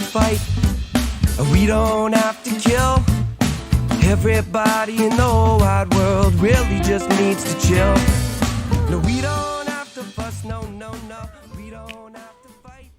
fight. We don't have to kill. Everybody in the whole wide world really just needs to chill. No, we don't have to fuss, no, we don't have to fight.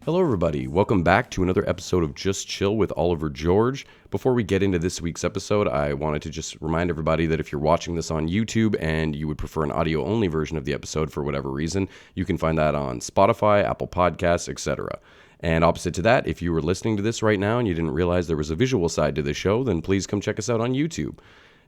Hello everybody, welcome back to another episode of Just Chill with Oliver George. Before we get into this week's episode, I wanted to just remind everybody that if you're watching this on YouTube and you would prefer an audio-only version of the episode for whatever reason, you can find that on Spotify, Apple Podcasts, etc. And opposite to that, if you were listening to this right now and you didn't realize there was a visual side to the show, then please come check us out on YouTube.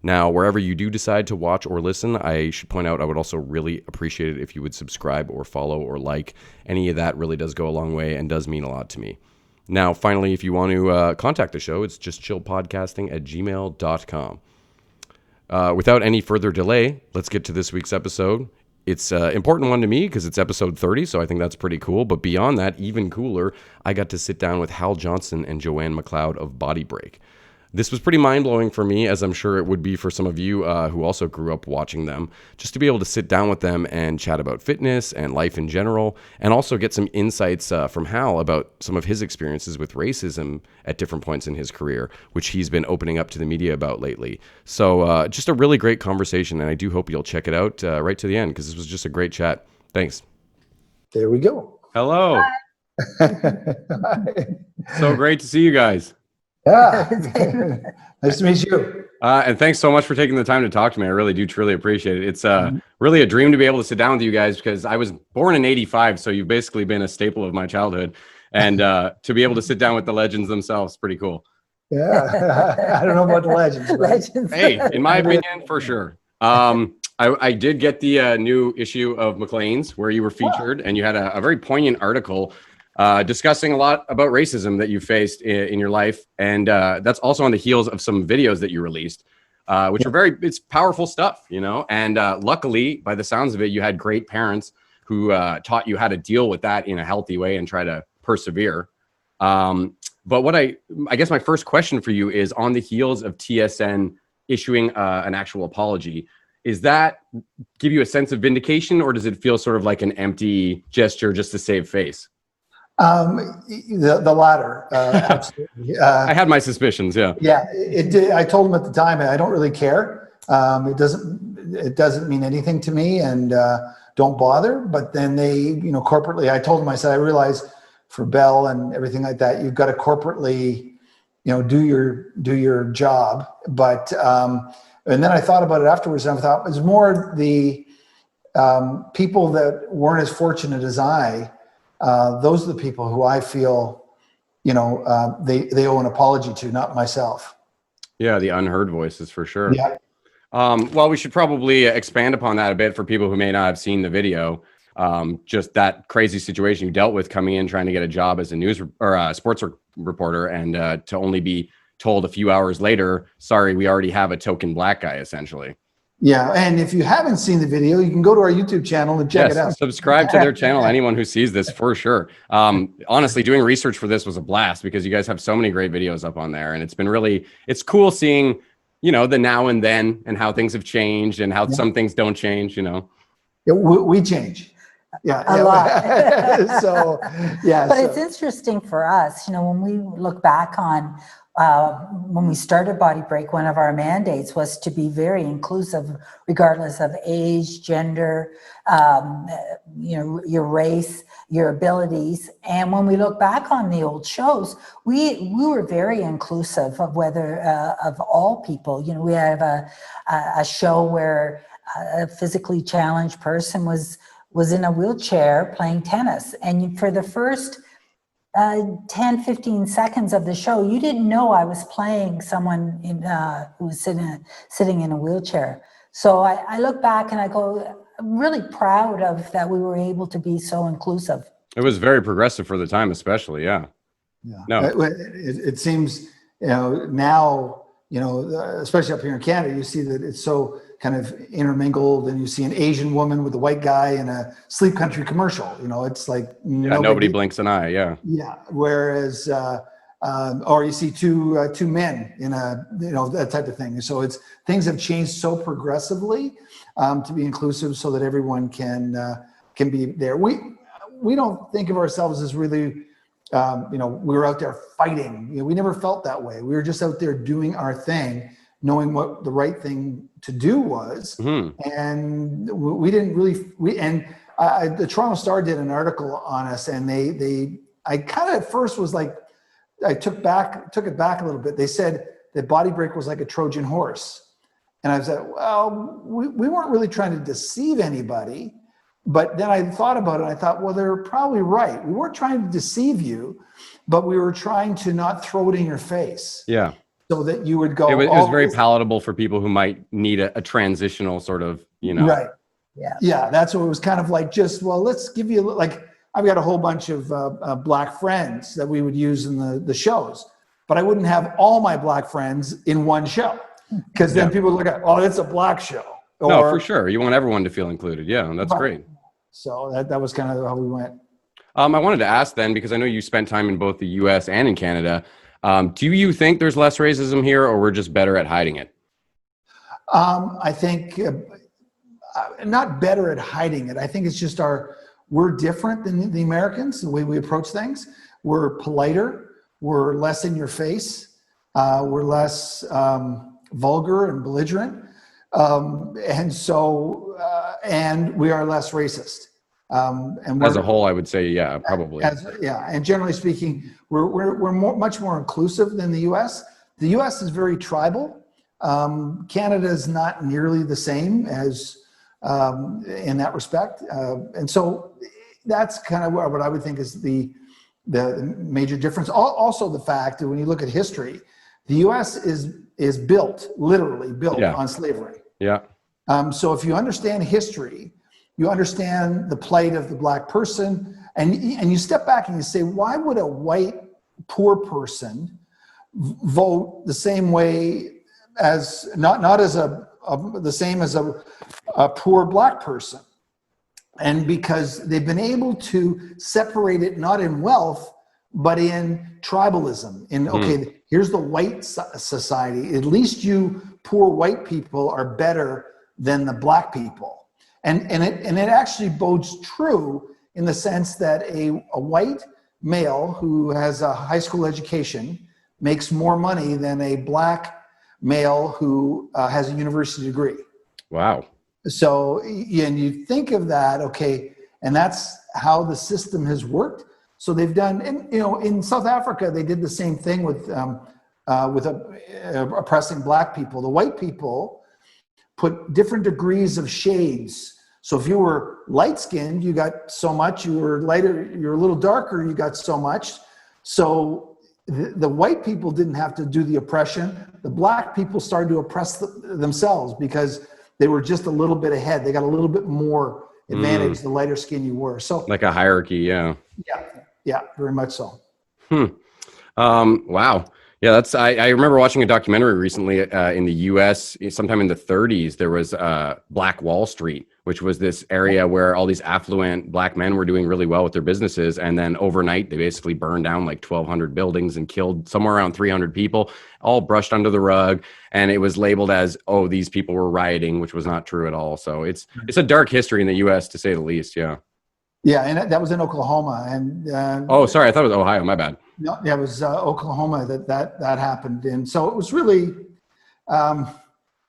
Now, wherever you do decide to watch or listen, I should point out I would also really appreciate it if you would subscribe or follow or like. Any of that really does go a long way and does mean a lot to me. Now, finally, if you want to contact the show, it's justchillpodcasting@gmail.com. Without any further delay, let's get to this week's episode. It's an important one to me because it's episode 30, so I think that's pretty cool. But beyond that, even cooler, I got to sit down with Hal Johnson and Joanne McLeod of BodyBreak. This was pretty mind-blowing for me, as I'm sure it would be for some of you who also grew up watching them, just to be able to sit down with them and chat about fitness and life in general, and also get some insights from Hal about some of his experiences with racism at different points in his career, which he's been opening up to the media about lately. So just a really great conversation, and I do hope you'll check it out right to the end, because this was just a great chat. Thanks. There we go. Hello. So great to see you guys. Yeah. Nice to meet you. And thanks so much for taking the time to talk to me. I really do truly appreciate it. It's really a dream to be able to sit down with you guys because I was born in '85, so you've basically been a staple of my childhood. And to be able to sit down with the legends themselves is pretty cool. Yeah. I don't know about the legends. Legends. Hey, in my opinion, for sure. I did get the new issue of Maclean's where you were featured, and you had a very poignant article discussing a lot about racism that you faced in your life. And that's also on the heels of some videos that you released, which are it's powerful stuff, you know? And luckily, by the sounds of it, you had great parents who taught you how to deal with that in a healthy way and try to persevere. But what I guess my first question for you is, on the heels of TSN issuing an actual apology, is that give you a sense of vindication, or does it feel sort of like an empty gesture just to save face? The latter, absolutely. I had my suspicions. Yeah. Yeah, it did. I told them at the time, I don't really care. It doesn't mean anything to me, and don't bother. But then they, corporately, I told them, I said, I realize for Bell and everything like that, you've got to corporately, do your job. But and then I thought about it afterwards, and I thought it was more the people that weren't as fortunate as I. Those are the people who I feel, they owe an apology to, not myself. Yeah, the unheard voices for sure. Yeah. Well, we should probably expand upon that a bit for people who may not have seen the video. Just that crazy situation you dealt with coming in, trying to get a job as a news or a sports reporter, and to only be told a few hours later, sorry, we already have a token black guy, essentially. Yeah, and if you haven't seen the video, you can go to our YouTube channel and check it out. Subscribe to their channel, anyone who sees this, for sure. Honestly, doing research for this was a blast because you guys have so many great videos up on there, and it's cool seeing, the now and then and how things have changed and how some things don't change, Yeah, we change. Yeah, a lot. So, yeah. But it's interesting for us, when we look back on when we started BodyBreak, one of our mandates was to be very inclusive, regardless of age, gender, your race, your abilities. And when we look back on the old shows, we were very inclusive of of all people. We have a show where a physically challenged person was in a wheelchair playing tennis, and for the first 10, 15 seconds of the show, you didn't know I was playing someone who was sitting in a wheelchair. So I look back and I go, I'm really proud of that we were able to be so inclusive. It was very progressive for the time, especially. Yeah. Yeah. No. It seems, now, especially up here in Canada, you see that it's so kind of intermingled, and you see an Asian woman with a white guy in a Sleep Country commercial. It's like nobody blinks an eye. Yeah. Yeah. Whereas, or you see two men in that type of thing. So things have changed so progressively to be inclusive, so that everyone can be there. We don't think of ourselves as really we were out there fighting. We never felt that way. We were just out there doing our thing, knowing what the right thing to do was. And we didn't really, the Toronto Star did an article on us, and I kind of at first was like, I took it back a little bit. They said that BodyBreak was like a Trojan horse. And I said, well, we weren't really trying to deceive anybody. But then I thought about it. I thought, well, they're probably right. We weren't trying to deceive you, but we were trying to not throw it in your face. Yeah. So that you would go. It was very palatable for people who might need a transitional sort of, Right. Yeah. Yeah. That's what it was kind of like. Just, well, let's give you like, I've got a whole bunch of black friends that we would use in the shows, but I wouldn't have all my black friends in one show, because then people look at, oh, it's a black show. No, for sure. You want everyone to feel included. Yeah, that's great. So that was kind of how we went. I wanted to ask then, because I know you spent time in both the US and in Canada. Do you think there's less racism here, or we're just better at hiding it? I think not better at hiding it. I think it's just we're different than the Americans, the way we approach things. We're politer. We're less in your face. We're less vulgar and belligerent. And we are less racist. And as a whole, I would say, yeah, probably. And generally speaking, we're much more inclusive than the U.S. The U.S. is very tribal. Canada is not nearly the same as in that respect, and so that's kind of what I would think is the major difference. Also, the fact that when you look at history, the U.S. is literally built on slavery. Yeah. So if you understand history, you understand the plight of the black person, and you step back and you say, why would a white poor person vote the same way as not as the same as a poor black person? And because they've been able to separate it not in wealth, but in tribalism. Okay, here's the white society. At least you poor white people are better than the black people. And it actually bodes true in the sense that a white male who has a high school education makes more money than a black male who has a university degree. Wow. So, and you think of that, okay, and that's how the system has worked. So they've done, and in South Africa, they did the same thing with oppressing black people. The white people put different degrees of shades. So if you were light-skinned, you got so much. You were lighter, you're a little darker, you got so much. So the white people didn't have to do the oppression. The black people started to oppress themselves because they were just a little bit ahead. They got a little bit more advantage the lighter skin you were. So like a hierarchy, yeah. Yeah, very much so. Wow. Yeah, I remember watching a documentary recently in the US, sometime in the 30s. There was Black Wall Street, which was this area where all these affluent black men were doing really well with their businesses. And then overnight, they basically burned down like 1,200 buildings and killed somewhere around 300 people, all brushed under the rug. And it was labeled as, oh, these people were rioting, which was not true at all. So it's a dark history in the US, to say the least. Yeah. Yeah, and that was in Oklahoma. And oh, sorry, I thought it was Ohio. My bad. No, yeah, it was Oklahoma that happened, and so it was really,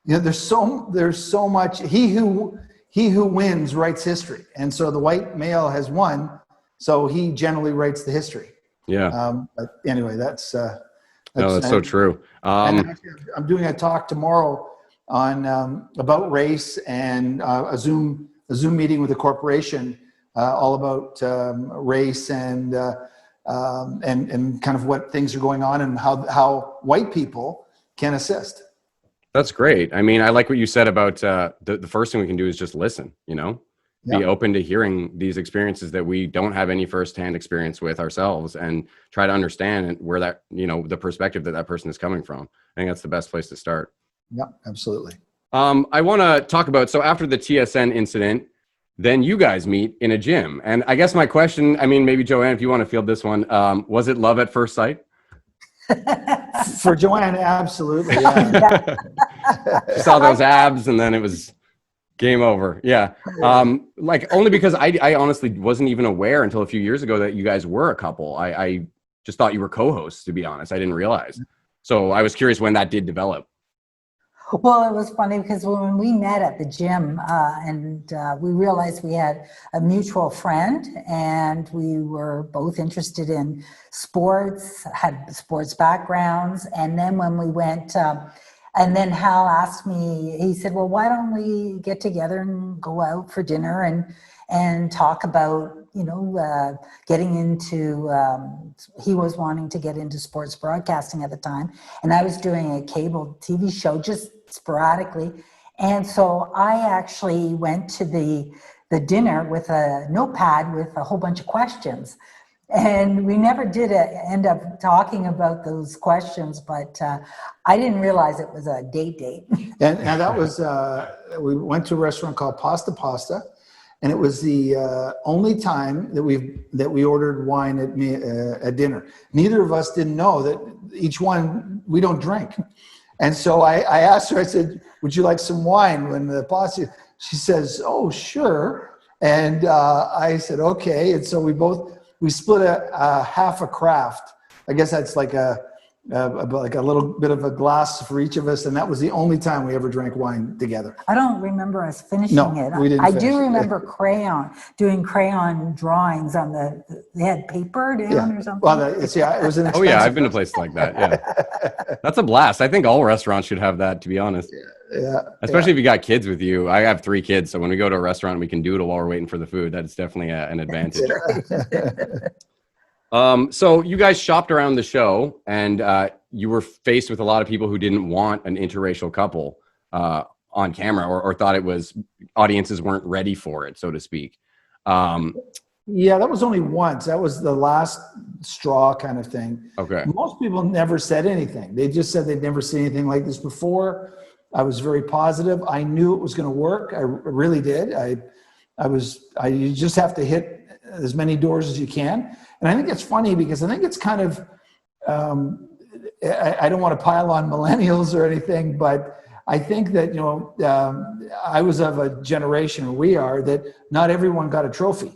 there's so much. He who wins writes history, and so the white male has won, so he generally writes the history. Yeah. But anyway, that's so true. And I'm doing a talk tomorrow on about race and a Zoom meeting with a corporation. All about race and kind of what things are going on and how white people can assist. That's great. I mean, I like what you said about the first thing we can do is just listen, be open to hearing these experiences that we don't have any firsthand experience with ourselves, and try to understand where that, the perspective that person is coming from. I think that's the best place to start. Yeah, absolutely. I want to talk about, so after the TSN incident, then you guys meet in a gym. And I guess my question, I mean, maybe Joanne, if you want to field this one, was it love at first sight? For Joanne, absolutely. Yeah. She saw those abs and then it was... Game over. Yeah. Like only because I honestly wasn't even aware until a few years ago that you guys were a couple. I just thought you were co-hosts, to be honest. I didn't realize. So I was curious when that did develop. Well, it was funny because when we met at the gym and we realized we had a mutual friend and we were both interested in sports, had sports backgrounds. And then when we went, and then Hal asked me, he said, well, why don't we get together and go out for dinner and talk about, getting into, he was wanting to get into sports broadcasting at the time. And I was doing a cable TV show just sporadically. And so I actually went to the dinner with a notepad with a whole bunch of questions. And we never did end up talking about those questions, but I didn't realize it was a date. And that was, we went to a restaurant called Pasta. And it was the only time that we ordered wine at dinner. Neither of us didn't know that each one, we don't drink. And so I asked her, I said, would you like some wine when the pasta? She says, oh, sure. And I said, okay. And so we split a half a craft. I guess that's like a little bit of a glass for each of us, and that was the only time we ever drank wine together. I don't remember us finishing it. We didn't. I do remember doing crayon drawings on they had paper down or something. Well, it was an expensive. Oh yeah, I've been to places like that. Yeah, that's a blast. I think all restaurants should have that, to be honest. Yeah. Especially if you got kids with you. I have 3 kids, so when we go to a restaurant, we can doodle while we're waiting for the food. That's definitely an advantage. So you guys shopped around the show and you were faced with a lot of people who didn't want an interracial couple on camera or thought audiences weren't ready for it, so to speak. Yeah, that was only once. That was the last straw kind of thing. Okay. Most people never said anything. They just said they'd never seen anything like this before. I was very positive. I knew it was going to work. I really did. You just have to hit as many doors as you can. And I think it's funny because I think it's kind of, I don't want to pile on millennials or anything, but I think that, I was of a generation, or we are, that not everyone got a trophy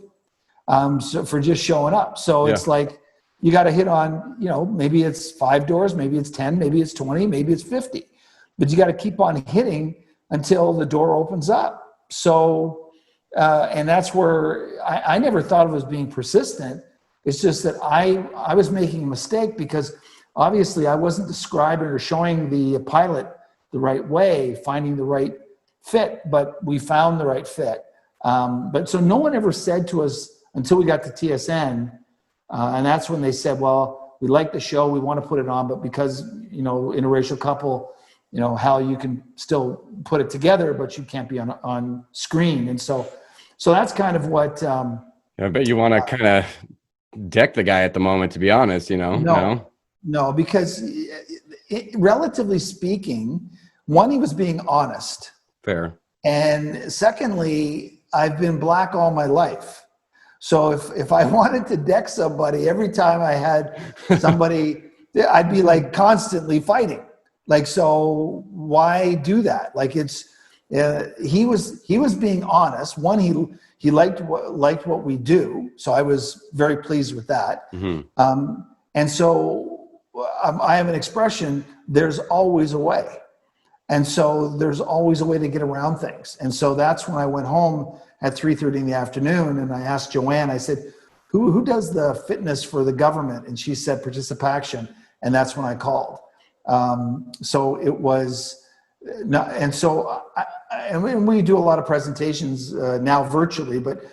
so for just showing up. So it's like, you got to hit on, maybe it's 5 doors, maybe it's 10, maybe it's 20, maybe it's 50, but you got to keep on hitting until the door opens up. So, and that's where I never thought of as being persistent. It's just that I was making a mistake because obviously I wasn't describing or showing the pilot the right way, finding the right fit, but we found the right fit. But so no one ever said to us until we got to TSN, and that's when they said, well, we like the show, we want to put it on, but because, interracial couple, how you can still put it together, but you can't be on screen. And so that's kind of what... I bet you want to kind of deck the guy at the moment, to be honest, No, because relatively speaking, one, he was being honest. Fair. And secondly, I've been black all my life. So if I wanted to deck somebody, every time I had somebody, I'd be like constantly fighting. Like, so why do that? Like he was being honest. One, he liked what we do. So I was very pleased with that. Mm-hmm. And so I have an expression, there's always a way. And so there's always a way to get around things. And so that's when I went home at 3:30 in the afternoon and I asked Joanne, I said, who does the fitness for the government? And she said, Participation. And that's when I called. So it was, and so and we do a lot of presentations now virtually, but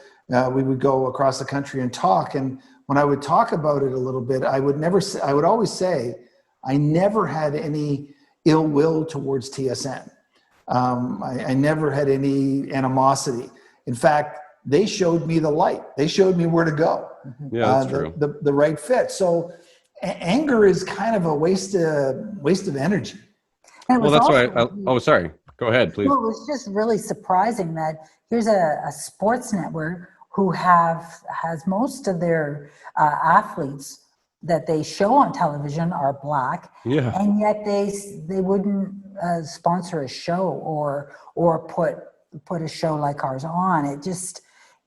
we would go across the country and talk. And when I would talk about it a little bit, I would always say, I never had any ill will towards TSN. I never had any animosity. In fact, they showed me the light. They showed me where to go. Yeah, that's true. The right fit. So anger is kind of a waste of energy. Well, that's why. Sorry. Go ahead, please. Well, it was just really surprising that here's a sports network who has most of their athletes that they show on television are black, and yet they wouldn't sponsor a show or put put a show like ours on. It's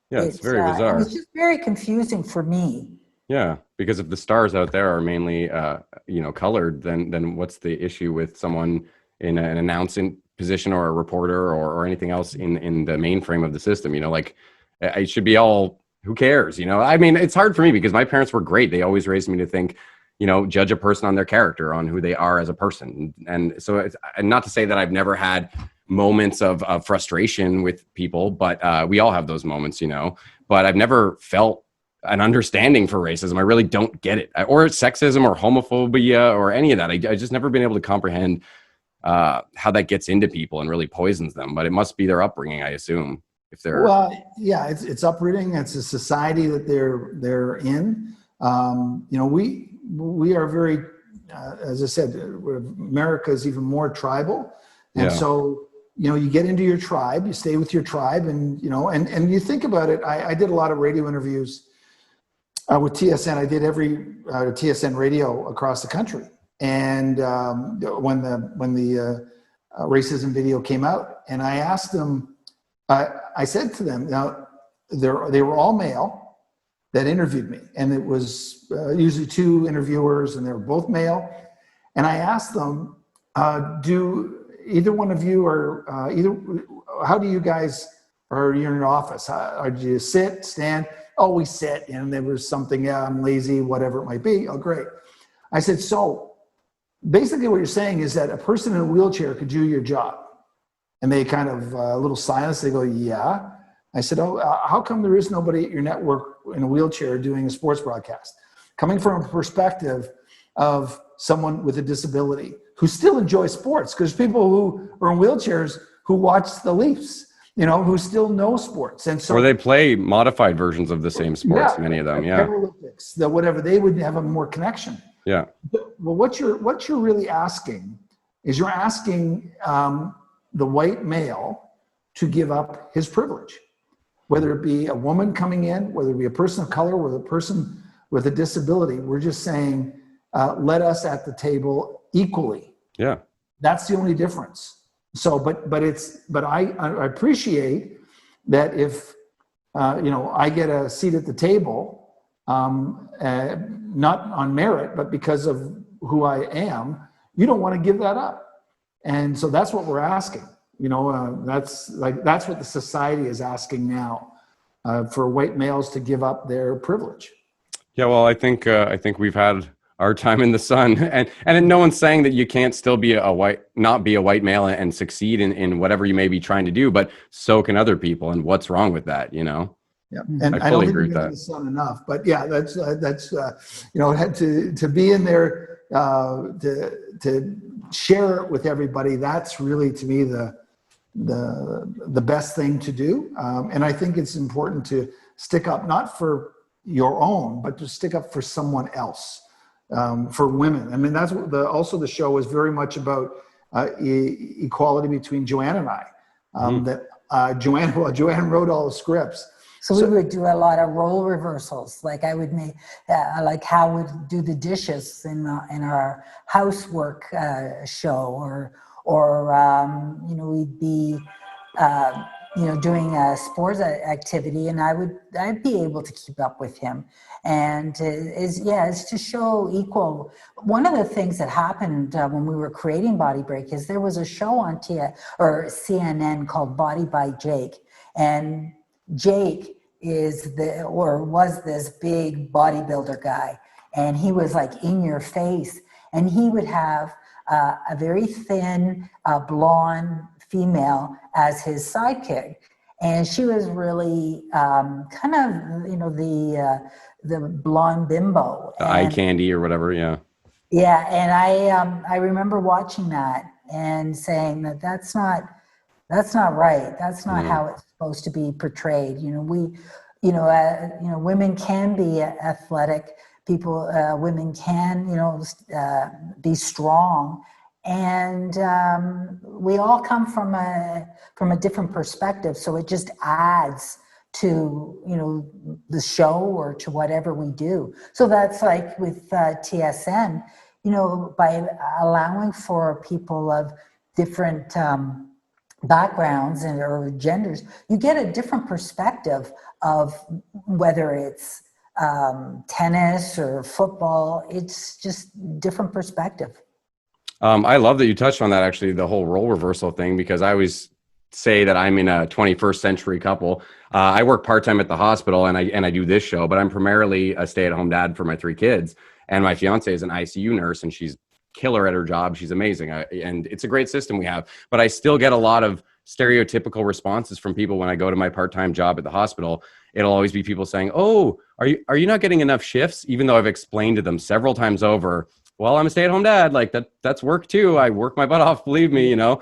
very bizarre. It's just very confusing for me. Yeah, because if the stars out there are mainly, colored, then what's the issue with someone in an announcing position or a reporter or anything else in the mainframe of the system? It should be all, who cares? I mean, it's hard for me because my parents were great. They always raised me to think, judge a person on their character, on who they are as a person. And so and not to say that I've never had moments of frustration with people, but we all have those moments, but I've never felt an understanding for racism. I really don't get it, or sexism or homophobia or any of that. I just never been able to comprehend how that gets into people and really poisons them. But it must be their upbringing, I assume. If they're it's uprooting. It's a society that they're in. We are very, as I said, America is even more tribal, and so you get into your tribe, you stay with your tribe, and and you think about it. I did a lot of radio interviews with TSN. I did every TSN radio across the country, and when the racism video came out, and I asked them. I said to them, now they were all male that interviewed me, and it was usually 2 interviewers, and they were both male. And I asked them, do either one of you how do you guys, or you're in your office? Do you sit, stand? Oh, we sit. And there was something, I'm lazy, whatever it might be. Oh, great. I said, so basically what you're saying is that a person in a wheelchair could do your job. And they kind of a little silence. They go, yeah. I said, oh, how come there is nobody at your network in a wheelchair doing a sports broadcast? Coming from a perspective of someone with a disability who still enjoys sports, because people who are in wheelchairs who watch the Leafs, who still know sports. And so, or they play modified versions of the same sports, many of them, Paralympics, whatever, they would have a more connection. Yeah. Well, what you're really asking is you're asking the white male to give up his privilege, whether it be a woman coming in, whether it be a person of color, whether a person with a disability. We're just saying, let us at the table equally. Yeah. That's the only difference. So, but I appreciate that if, I get a seat at the table, not on merit, but because of who I am, you don't want to give that up. And so that's what we're asking. That's what the society is asking now, for white males to give up their privilege. Yeah, well, I think we've had our time in the sun, and no one's saying that you can't still be not be a white male and succeed in whatever you may be trying to do, but so can other people. And what's wrong with that? Yeah, and I don't think we've been in the sun enough. But yeah, that's to be in there, to share it with everybody. That's really, to me, the best thing to do. And I think it's important to stick up, not for your own, but to stick up for someone else, for women. I mean, that's what also the show is very much about, equality between Joanne and I. Joanne wrote all the scripts. So we would do a lot of role reversals. Like I would make, like Hal would do the dishes in our housework show, or we'd be doing a sports activity, and I'd be able to keep up with him. And it's to show equal. One of the things that happened when we were creating BodyBreak is there was a show on CNN called Body by Jake, and Jake was this big bodybuilder guy, and he was like in your face, and he would have a very thin blonde female as his sidekick, and she was really kind of the blonde bimbo, eye candy or whatever. Yeah, and I remember watching that and saying that's not right. That's not how it's supposed to be portrayed. Women can be athletic. Women can, be strong, and we all come from a different perspective. So it just adds to the show or to whatever we do. So that's like with TSN, by allowing for people of different backgrounds and or genders, you get a different perspective of whether it's tennis or football. It's just different perspective. I love that you touched on that, actually, the whole role reversal thing, because I always say that I'm in a 21st century couple. I work part-time at the hospital and I do this show, but I'm primarily a stay-at-home dad for my 3 kids. And my fiance is an ICU nurse and she's killer at her job. She's amazing. And it's a great system we have, but I still get a lot of stereotypical responses from people when I go to my part-time job at the hospital. It'll always be people saying, "Oh, are you not getting enough shifts?" Even though I've explained to them several times over, well, I'm a stay-at-home dad. Like that's work too. I work my butt off, believe me, you know?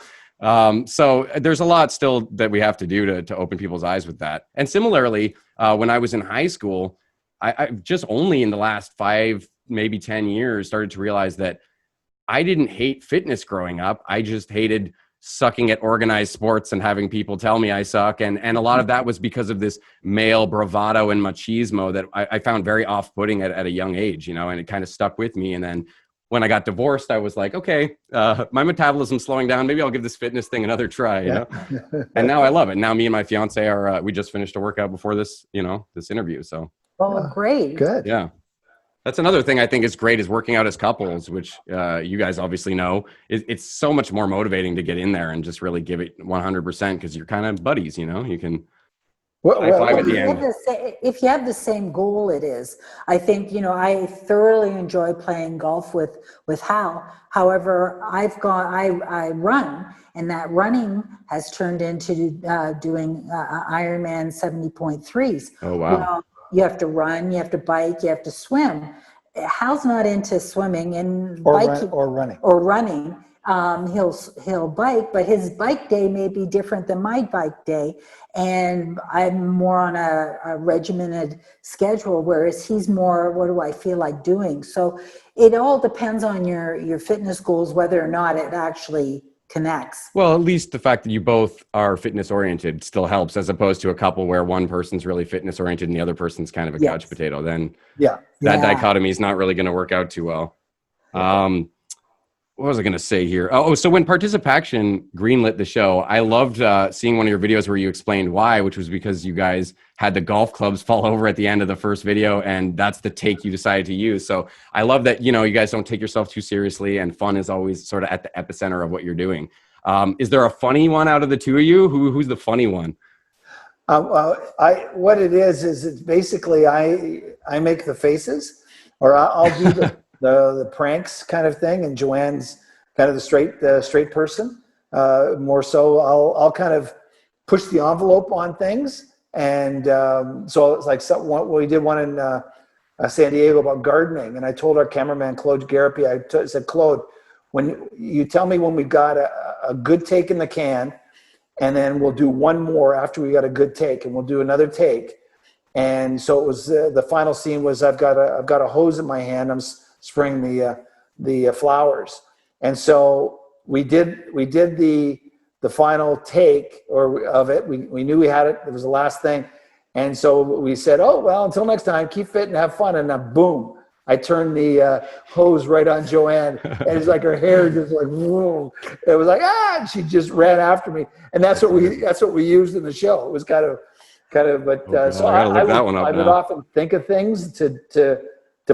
So there's a lot still that we have to do to open people's eyes with that. And similarly, when I was in high school, I just only in the last 5, maybe 10 years started to realize that I didn't hate fitness growing up. I just hated sucking at organized sports and having people tell me I suck. And a lot of that was because of this male bravado and machismo that I found very off-putting at a young age, you know, and it kind of stuck with me. And then when I got divorced, I was like, okay, my metabolism's slowing down. Maybe I'll give this fitness thing another try, you know? And now I love it. Now me and my fiance are, we just finished a workout before this, you know, this interview. So. Oh, great. Good. Yeah. That's another thing I think is great is working out as couples, which you guys obviously know. It's so much more motivating to get in there and just really give it 100% because you're kind of buddies, you know? You can high five at the end. If you have the same goal, it is. I think, you know, I thoroughly enjoy playing golf with Hal. However, I run, and that running has turned into doing Ironman 70.3s. Oh, wow. Well, you have to run, you have to bike, you have to swim. Hal's not into swimming and biking or running. He'll bike, but his bike day may be different than my bike day. And I'm more on a regimented schedule, whereas he's more, what do I feel like doing? So it all depends on your fitness goals, whether or not it actually connects. Well, at least the fact that you both are fitness oriented still helps, as opposed to a couple where one person's really fitness oriented and the other person's kind of a couch potato. Then that dichotomy is not really going to work out too well. What was I going to say here? So when Participation greenlit the show, I loved seeing one of your videos where you explained why, which was because you guys had the golf clubs fall over at the end of the first video, and that's the take you decided to use. So I love that, you know, you guys don't take yourself too seriously, and fun is always sort of at the epicenter of what you're doing. Is there a funny one out of the two of you? Who's the funny one? What it is it's basically I make the faces, or I'll do the pranks kind of thing, and Joanne's kind of the straight person. More so, I'll kind of push the envelope on things, and so it's like we did one in San Diego about gardening, and I told our cameraman Claude Garapi, I said, Claude, when you tell me when we've got a good take in the can, and then we'll do one more after we got a good take, and we'll do another take. And so it was the final scene was I've got a hose in my hand. I'm spraying the flowers, and so we did the final take of it. We knew we had it. It was the last thing, and so we said, "Oh well, until next time, keep fit and have fun." And then boom, I turned the hose right on Joanne, and it's like her hair just like whoa. It was like and she just ran after me, and that's what we used in the show. It was kind of, but so I would often think of things to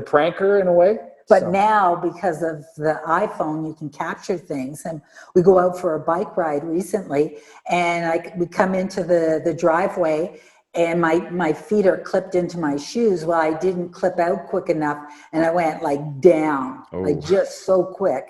prank her in a way. But now, because of the iPhone, you can capture things. And we go out for a bike ride recently, and we come into the driveway, and my feet are clipped into my shoes. Well, I didn't clip out quick enough, and I went like down, like just so quick.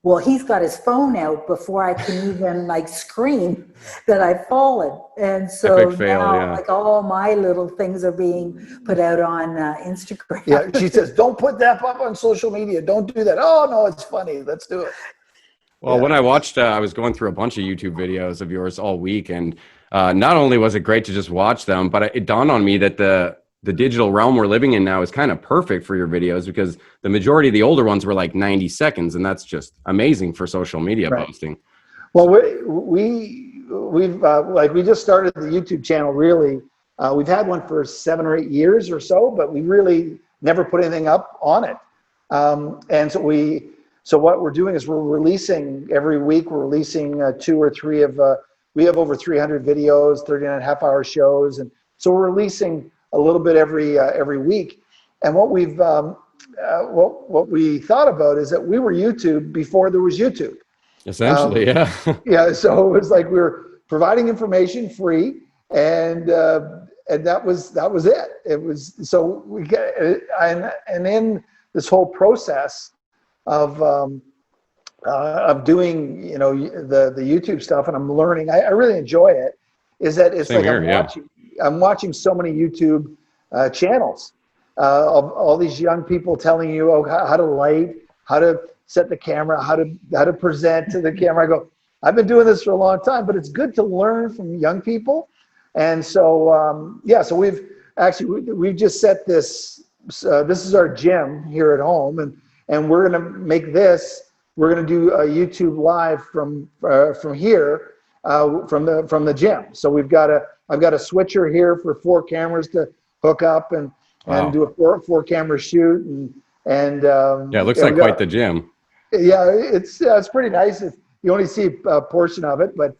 Well, he's got his phone out before I can even like scream that I've fallen. And so now like all my little things are being put out on Instagram. Yeah, she says, don't put that up on social media. Don't do that. Oh, no, it's funny. Let's do it. Well, when I watched, I was going through a bunch of YouTube videos of yours all week. And not only was it great to just watch them, but it dawned on me that the digital realm we're living in now is kind of perfect for your videos, because the majority of the older ones were like 90 seconds, and that's just amazing for social media posting. Well, we've like we just started the YouTube channel. Really, we've had one for 7 or 8 years or so, but we really never put anything up on it. And so what we're doing is we're releasing every week. We're releasing 2 or 3 of we have over 300 videos, 39.5-hour shows, and so we're releasing a little bit every week. And what we thought about is that we were YouTube before there was YouTube. Essentially, yeah. Yeah, so it was like we were providing information free, and that was it. It was so we get and in this whole process of doing the YouTube stuff, and I'm learning. I really enjoy it. Is that it's Same like here, I'm watching so many YouTube channels of all these young people telling you how to light, how to set the camera, how to present to the camera. I go, I've been doing this for a long time, but it's good to learn from young people. And so so we've just set this. This is our gym here at home, and we're gonna make this. We're gonna do a YouTube live from here, from the gym. So I've got a switcher here for 4 cameras to hook up and do a four camera shoot and it looks like quite the gym. Yeah, it's pretty nice. You only see a portion of it, but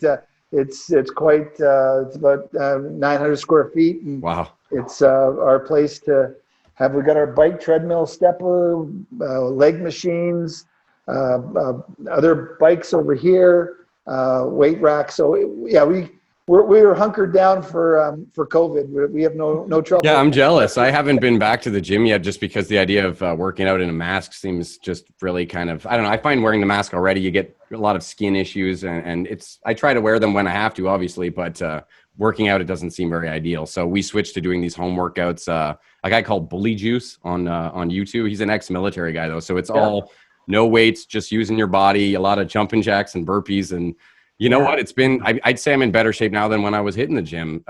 it's quite. It's about 900 square feet. And wow! It's our place to have. We got our bike, treadmill, stepper, leg machines, other bikes over here, weight rack. So we were hunkered down for COVID. We have no trouble. Yeah, I'm jealous. I haven't been back to the gym yet, just because the idea of working out in a mask seems just really kind of, I don't know. I find wearing the mask already, you get a lot of skin issues, and I try to wear them when I have to, obviously, but working out, it doesn't seem very ideal. So we switched to doing these home workouts. A guy called Bully Juice on YouTube. He's an ex-military guy though, so it's all no weights, just using your body, a lot of jumping jacks and burpees. And you know what? It's been, I'd say I'm in better shape now than when I was hitting the gym.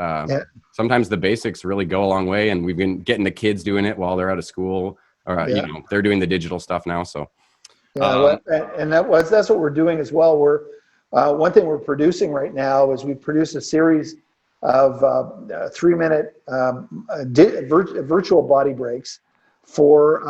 Sometimes the basics really go a long way, and we've been getting the kids doing it while they're out of school, or they're doing the digital stuff now. So, and that's what we're doing as well. We're one thing we're producing right now is we produce a series of 3-minute virtual body breaks for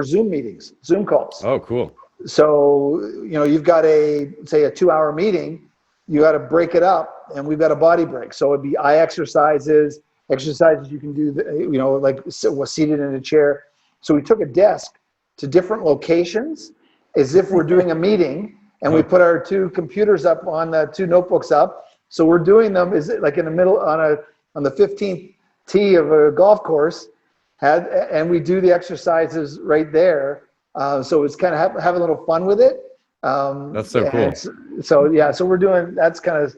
Zoom meetings, Zoom calls. Oh, cool. So, you've got say a 2-hour meeting, you got to break it up, and we've got a body break. So it'd be eye exercises you can do, like seated in a chair. So we took a desk to different locations as if we're doing a meeting, and we put our 2 computers up on the 2 notebooks up. So we're doing them is like in the middle on the 15th tee of a golf course, and we do the exercises right there. So it's kind of have a little fun with it. That's so cool. So we're doing, that's kind of,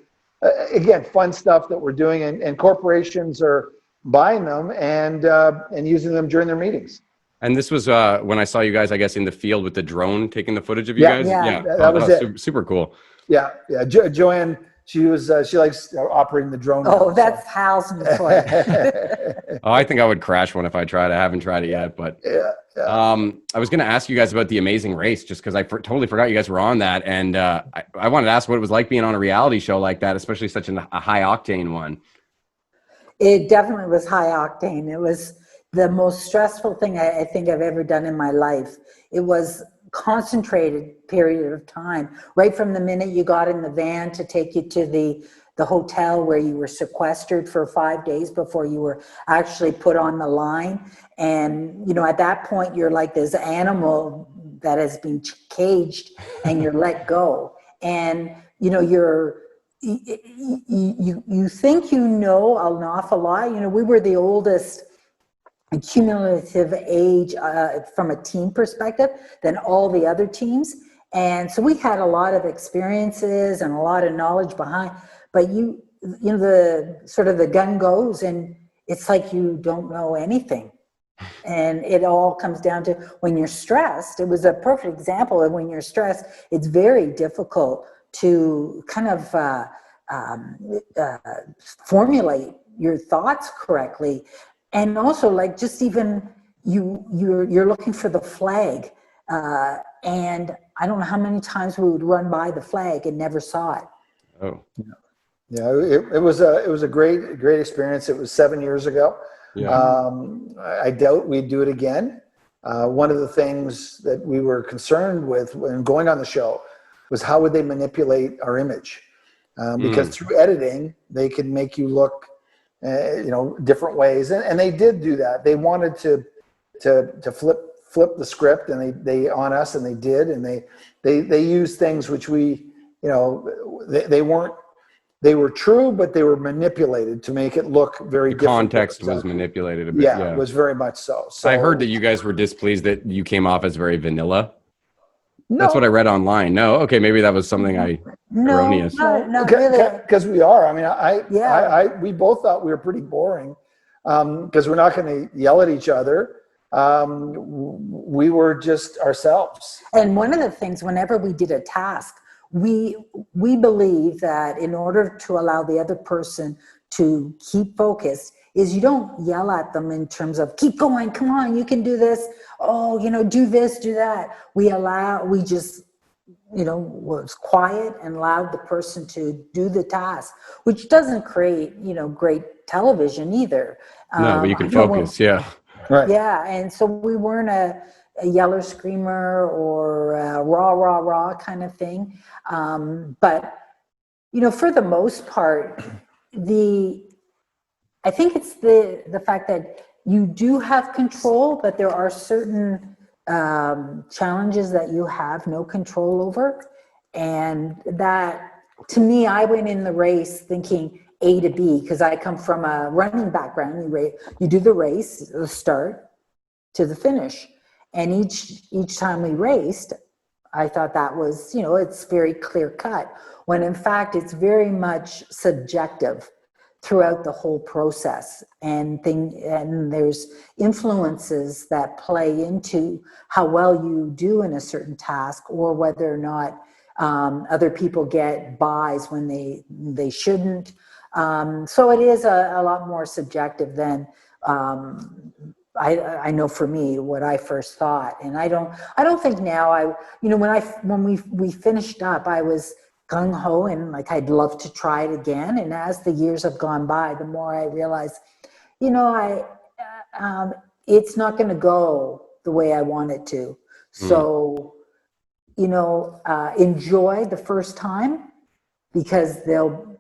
again, fun stuff that we're doing, and corporations are buying them and using them during their meetings. And this was when I saw you guys, I guess, in the field with the drone taking the footage of you guys. Yeah, that was it. Super cool. Yeah. Joanne, she likes operating the drone. Oh, that's Hals McLeod. I think I would crash one if I tried. I haven't tried it yet, but I was going to ask you guys about The Amazing Race, just because I totally forgot you guys were on that, and I wanted to ask what it was like being on a reality show like that, especially such a high octane one. It definitely was high octane. It was the most stressful thing I think I've ever done in my life. It was concentrated period of time, right from the minute you got in the van to take you to the hotel where you were sequestered for 5 days before you were actually put on the line. And at that point you're like this animal that has been caged, and you're let go, and you think an awful lot. We were the oldest cumulative age from a team perspective than all the other teams, and so we had a lot of experiences and a lot of knowledge behind, but the sort of the gun goes, and it's like you don't know anything, and it all comes down to when you're stressed. It was a perfect example of when you're stressed, it's very difficult to kind of formulate your thoughts correctly. And also, like, just even you're looking for the flag, and I don't know how many times we would run by the flag and never saw it. Oh, yeah. It was a great experience. It was 7 years ago. Yeah. I doubt we'd do it again. One of the things that we were concerned with when going on the show was how would they manipulate our image. because through editing, they can make you look, different ways. And they did do that. They wanted to flip the script, and they on us, and they did. And they used things which we, they were true, but they were manipulated to make it look very different. Context was manipulated a bit. Yeah, it was very much so. I heard that you guys were displeased that you came off as very vanilla. No. That's what I read online. No, okay, maybe that was something erroneous. No, really. Because we are. I mean, we both thought we were pretty boring, because we're not going to yell at each other. We were just ourselves. And one of the things, whenever we did a task, we believe that in order to allow the other person to keep focused, is you don't yell at them in terms of keep going, come on, you can do this. Oh, do this, do that. We just, was quiet and allowed the person to do the task, which doesn't create, great television either. No, but you can focus. Yeah. Right. Yeah. And so we weren't a yeller screamer or a rah kind of thing. But, for the most part, I think it's the fact that you do have control, but there are certain challenges that you have no control over. And that, to me, I went in the race thinking A to B, because I come from a running background. You do the race, the start to the finish. And each time we raced, I thought that was, it's very clear cut, when in fact it's very much subjective throughout the whole process, and there's influences that play into how well you do in a certain task, or whether or not other people get buys when they shouldn't. So it is a lot more subjective than I know for me what I first thought. And I don't think now when we finished up, I was gung-ho and like I'd love to try it again. And as the years have gone by, the more I realize, it's not going to go the way I want it to. So, enjoy the first time, because you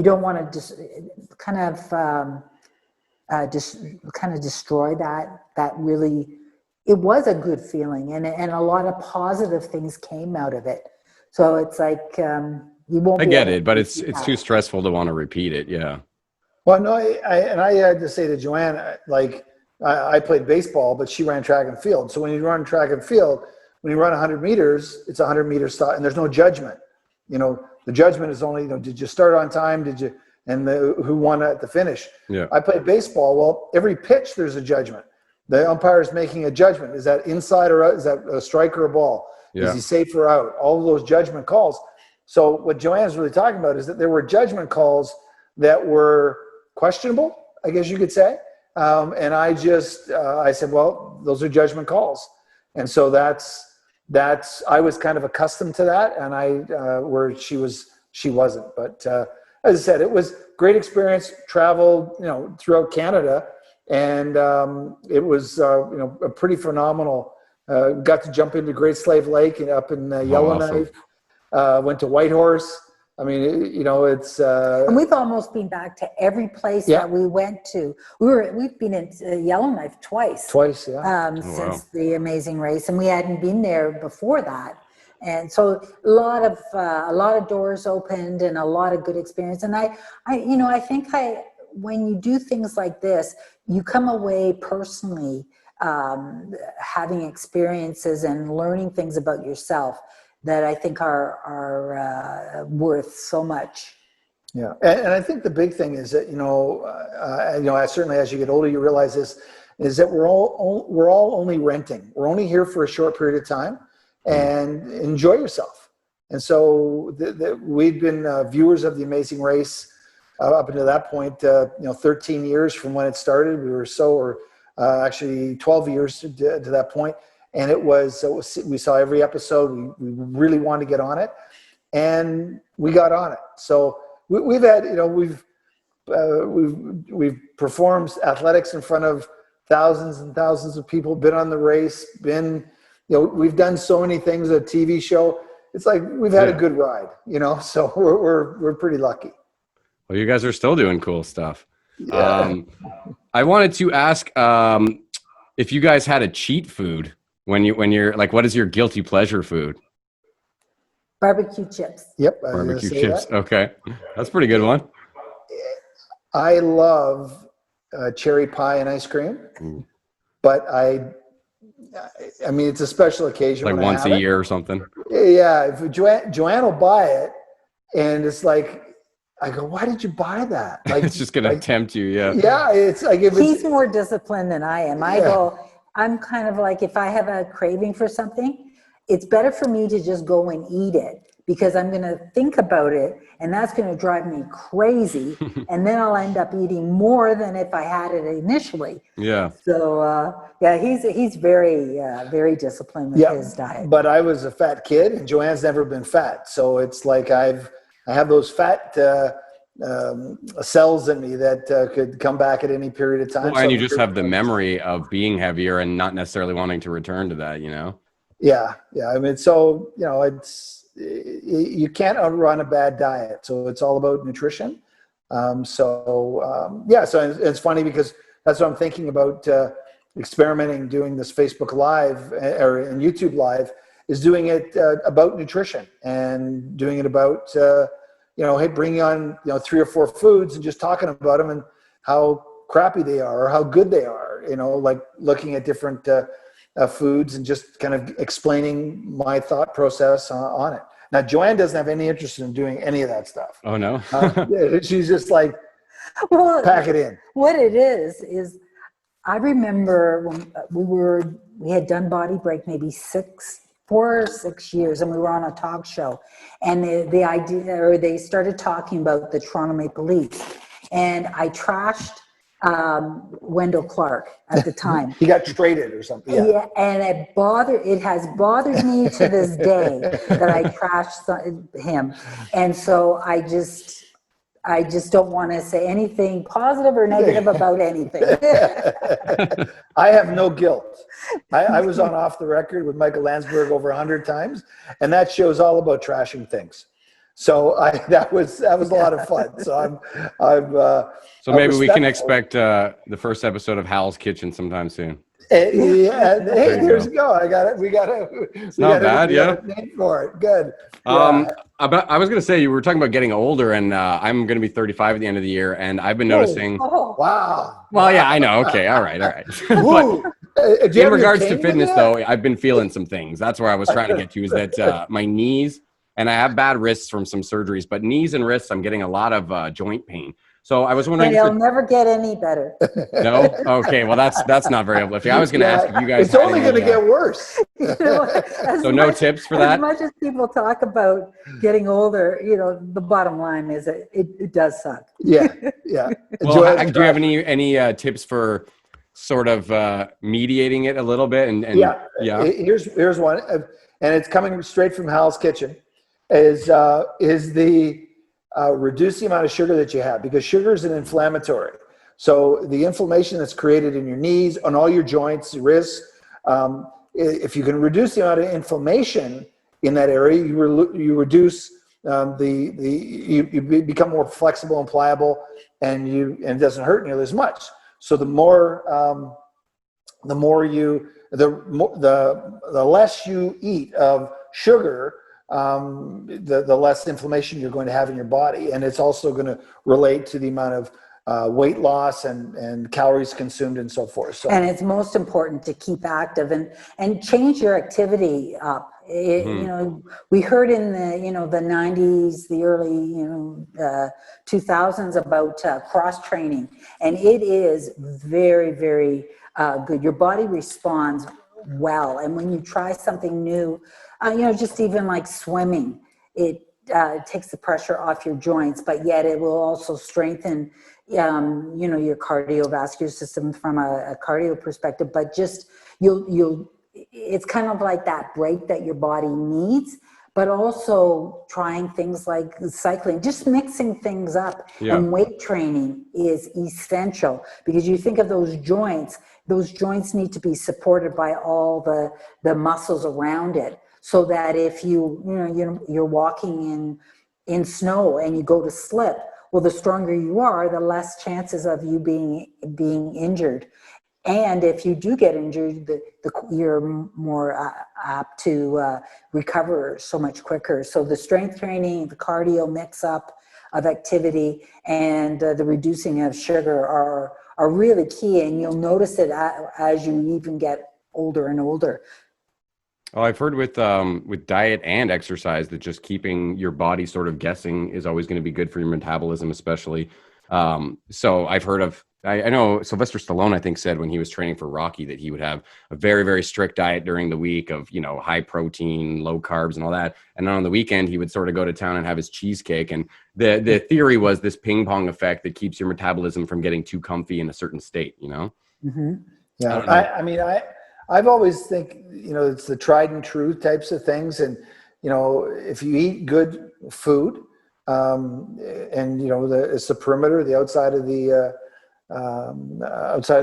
don't want to just kind of destroy that really. It was a good feeling, and a lot of positive things came out of it. So it's like you won't. I get it, but it's too stressful to want to repeat it. Yeah. Well, no, I had to say to Joanne, like I played baseball, but she ran track and field. So when you run track and field, when you run 100 meters, it's 100 meter stop, and there's no judgment. The judgment is only, did you start on time? Did you, and who won at the finish? Yeah. I played baseball. Well, every pitch there's a judgment. The umpire is making a judgment. Is that inside or out? Is that a strike or a ball? Yeah. Is he safe or out? All of those judgment calls. So what Joanne's really talking about is that there were judgment calls that were questionable, I guess you could say. And I said, well, those are judgment calls. And so I was kind of accustomed to that, and where she wasn't. But as I said, it was great experience, traveled, throughout Canada. And it was, a pretty phenomenal. Got to jump into Great Slave Lake and up in Yellowknife. Awesome. Went to Whitehorse. I mean, it's. And we've almost been back to every place that we went to. We've been in Yellowknife twice. Twice, yeah. Since the Amazing Race, and we hadn't been there before that. And so a lot of doors opened and a lot of good experience. And I think when you do things like this, you come away personally having experiences and learning things about yourself that I think are worth so much. Yeah, and I think the big thing is that certainly as you get older, you realize this is that we're all only renting. We're only here for a short period of time, and enjoy yourself. And so we've been viewers of The Amazing Race up until that point. 13 years from when it started. We were actually 12 years to that point. And we saw every episode. We really wanted to get on it, and we got on it. So we've had, we've performed athletics in front of thousands and thousands of people, been on the race, we've done so many things, a TV show, it's like we've had a good ride, you know, so we're pretty lucky. Well, you guys are still doing cool stuff. Yeah. I wanted to ask if you guys had a cheat food when you're like, what is your guilty pleasure food? Barbecue chips. Yep. I was gonna Barbecue say chips. that. Okay, that's a pretty good one. I love cherry pie and ice cream, but I mean, it's a special occasion. Like when once I a have year or something. it. Yeah. If Joanne will buy it, and it's like, I go, why did you buy that? Like, It's just gonna tempt you. Yeah. Yeah. It's like, if He's it's, more disciplined than I am. I'm kind of like, if I have a craving for something, it's better for me to just go and eat it, because I'm going to think about it, and that's going to drive me crazy. And then I'll end up eating more than if I had it initially. Yeah. So, yeah, he's very, very disciplined with his diet. But I was a fat kid, and Joanne's never been fat. So it's like I have those fat cells in me that could come back at any period of time. Well, and you just have the memory of being heavier and not necessarily wanting to return to that, you know? Yeah. I mean, so, you know, you can't outrun a bad diet. So it's all about nutrition. So it's funny because that's what I'm thinking about, experimenting, doing this Facebook Live or in YouTube Live, is doing it about nutrition and doing it about, hey, bringing on, 3 or 4 foods and just talking about them and how crappy they are or how good they are, like looking at different foods and just kind of explaining my thought process on it. Now, Joanne doesn't have any interest in doing any of that stuff. Oh, no? She's just like, pack it in. What it is I remember when we had done BodyBreak maybe 4 or 6 years, and we were on a talk show, and the idea, or they started talking about the Toronto Maple Leafs, and I trashed Wendell Clark at the time. He got traded or something. Yeah, and it has bothered me to this day that I trashed him, and so I just don't want to say anything positive or negative about anything. I have no guilt. I was on Off the Record with Michael Landsberg over 100 times, and that show's all about trashing things. So that was a lot of fun. So so maybe we can expect the first episode of Hals Kitchen sometime soon. Hey, here's go. I got it. We got it. Not bad, yeah. Name for it. Good. I was gonna say, you were talking about getting older, and I'm gonna be 35 at the end of the year, and I've been noticing. Oh, wow. Well, yeah, I know. Okay, all right. But in regards to fitness, though, I've been feeling some things. That's where I was trying to get to. Is that my knees, and I have bad wrists from some surgeries, but knees and wrists, I'm getting a lot of joint pain. So I was wondering. And it'll never get any better. No? Okay. Well, that's not very uplifting. I was going to ask if you guys. It's only going to get worse. So no tips for that? As much as people talk about getting older, the bottom line is that it does suck. Yeah. Well, do you have any tips for sort of mediating it a little bit? And yeah. Here's one, and it's coming straight from Hals Kitchen. Is the reduce the amount of sugar that you have, because sugar is an inflammatory. So the inflammation that's created in your knees, on all your joints, wrists, if you can reduce the amount of inflammation in that area, you reduce you become more flexible and pliable, and it doesn't hurt nearly as much. So the less you eat of sugar, the less inflammation you're going to have in your body. And it's also going to relate to the amount of weight loss and calories consumed and so forth. So, and it's most important to keep active and change your activity up. We heard in the 90s, the early 2000s about cross training, and it is very, very good. Your body responds well, and when you try something new, just even like swimming, it takes the pressure off your joints, but yet it will also strengthen, your cardiovascular system from a cardio perspective. But just it's kind of like that break that your body needs, but also trying things like cycling, just mixing things up. Yeah. And weight training is essential, because you think of those joints need to be supported by all the muscles around it. so that if you're walking in snow and you go to slip, well, the stronger you are, the less chances of you being injured. And if you do get injured, you're more apt to recover so much quicker. So the strength training, the cardio mix up of activity, and the reducing of sugar are really key. And you'll notice it as you even get older and older. Oh, I've heard with diet and exercise that just keeping your body sort of guessing is always going to be good for your metabolism, especially. So I've heard of, I know Sylvester Stallone, I think, said when he was training for Rocky that he would have a very, very strict diet during the week of, high protein, low carbs and all that. And then on the weekend, he would sort of go to town and have his cheesecake. And the theory was this ping pong effect that keeps your metabolism from getting too comfy in a certain state, Mm-hmm. Yeah. I've always think, it's the tried and true types of things. And, if you eat good food, and, it's the perimeter, the outside of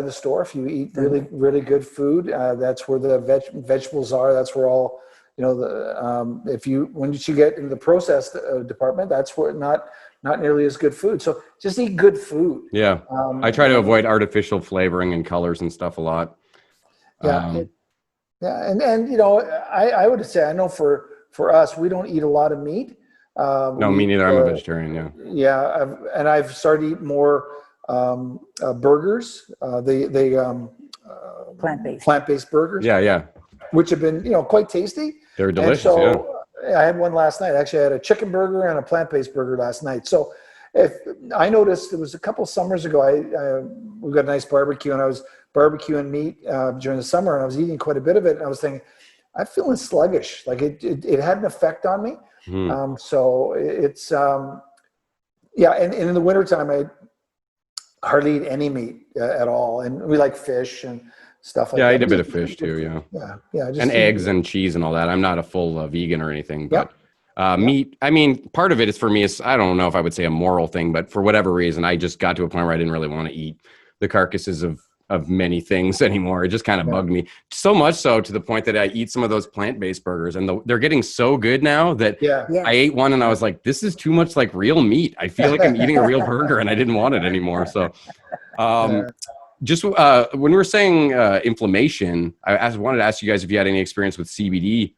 the store, if you eat really, really good food, that's where the vegetables are. That's where all, once you get into the processed department, that's where not nearly as good food. So just eat good food. Yeah. I try to avoid artificial flavoring and colors and stuff a lot. Yeah. And I would say, I know for us, we don't eat a lot of meat. No, me neither. I'm a vegetarian. Yeah. Yeah. I've started eating more burgers, plant-based burgers. Yeah. Which have been, quite tasty. They're delicious. I had one last night. Actually, I had a chicken burger and a plant-based burger last night. So if I noticed, it was a couple summers ago, we got a nice barbecue, and I was barbecuing meat during the summer, and I was eating quite a bit of it. And I was thinking, I'm feeling sluggish. Like it had an effect on me. So it's, and in the wintertime, I hardly eat any meat at all. And we like fish and stuff like that. Yeah, I eat a bit of fish too, Yeah. And eggs and cheese and all that. I'm not a full vegan or anything, but meat, part of it is for me, I don't know if I would say a moral thing, but for whatever reason, I just got to a point where I didn't really want to eat the carcasses of many things anymore. It just kind of bugged me so much so to the point that I eat some of those plant-based burgers, and they're getting so good now that I ate one and I was like, this is too much like real meat. I feel like I'm eating a real burger, and I didn't want it anymore. So just when we were saying inflammation, I wanted to ask you guys if you had any experience with CBD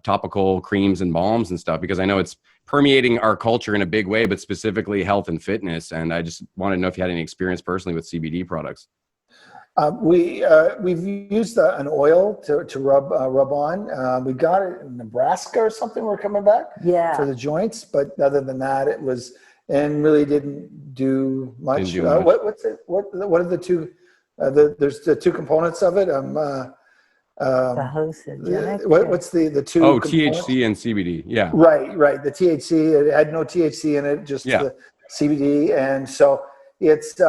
topical creams and balms and stuff, because I know it's permeating our culture in a big way, but specifically health and fitness. And I just wanted to know if you had any experience personally with CBD products. We've used an oil to rub on. We got it in Nebraska or something. We're coming back for the joints, but other than that, it was, and really didn't do much. What's it? What are the two? There's the two components of it. The hallucinogenic. What's the two? Oh, components? THC and CBD. Yeah. Right. The THC, it had no THC in it, just the CBD, and so it's.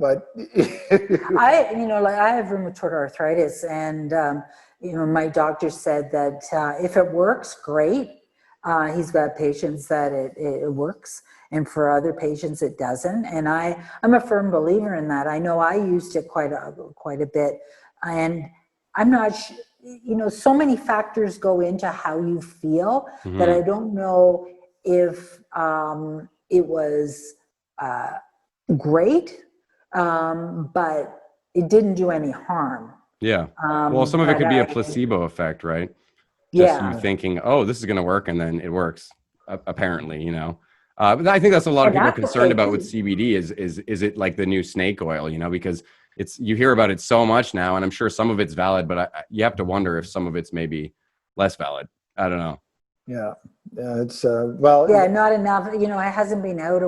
But I have rheumatoid arthritis, and my doctor said that if it works, great. He's got patients that it works, and for other patients it doesn't. And I'm a firm believer in that. I know I used it quite a bit, and I'm not. So many factors go into how you feel that I don't know if it was great. But it didn't do any harm. Yeah. Well, some of it could be a placebo effect, right? Just you thinking, oh, this is going to work, and then it works. Apparently, But I think that's a lot of people are concerned about with CBD. Is it like the new snake oil? Because you hear about it so much now, and I'm sure some of it's valid, but you have to wonder if some of it's maybe less valid. I don't know. Yeah, it's not enough. It hasn't been out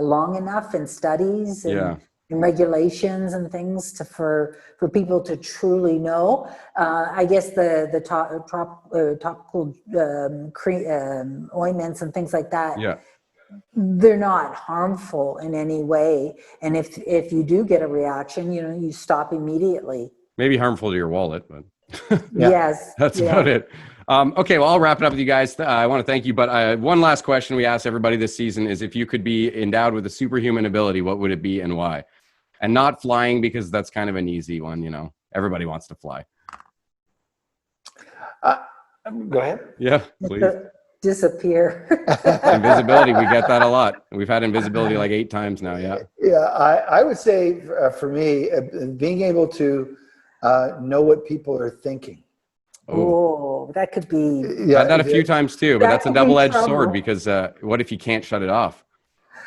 long enough in studies and regulations and things for people to truly know. I guess the topical ointments and things like that. Yeah. They're not harmful in any way, and if you do get a reaction, you stop immediately. Maybe harmful to your wallet, but yes, that's about it. Okay, well, I'll wrap it up with you guys. I want to thank you, but one last question we asked everybody this season is, if you could be endowed with a superhuman ability, what would it be and why? And not flying, because that's kind of an easy one. Everybody wants to fly. Go ahead. Yeah, please. Disappear. Invisibility, we get that a lot. We've had invisibility like 8 times now. Yeah. Yeah, I would say for me, being able to know what people are thinking. Oh, that could be. Yeah, Had that a few times too, but That that's a could be double-edged trouble. sword because what if you can't shut it off?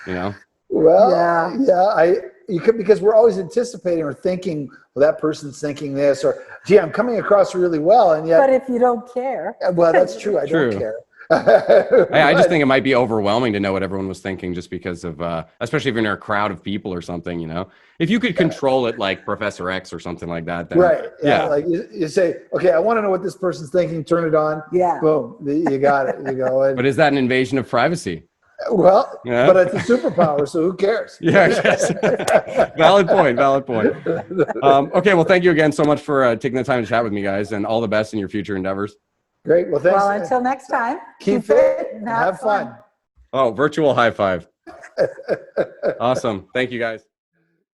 You know? Well, Yeah. you could, because we're always anticipating or thinking, well, that person's thinking this, or gee, I'm coming across really well, and yet, But if you don't care. well, that's true. I True. don't care. I just think it might be overwhelming to know what everyone was thinking, just because of, especially if you're in a crowd of people or something. You know, if you could control it like Professor X or something like that, then Right. yeah. Like you say, okay, I want to know what this person's thinking. Turn it on. Yeah. Boom. You got it. You go. And, But is that an invasion of privacy? well, Yeah. but it's a superpower, so who cares? Yeah, yes. Valid point. Okay, well, thank you again so much for taking the time to chat with me, guys, and all the best in your future endeavors. Great. Well, thanks. Well, until next time. Keep fit and and have fun. Oh, virtual high five. Awesome. Thank you, guys.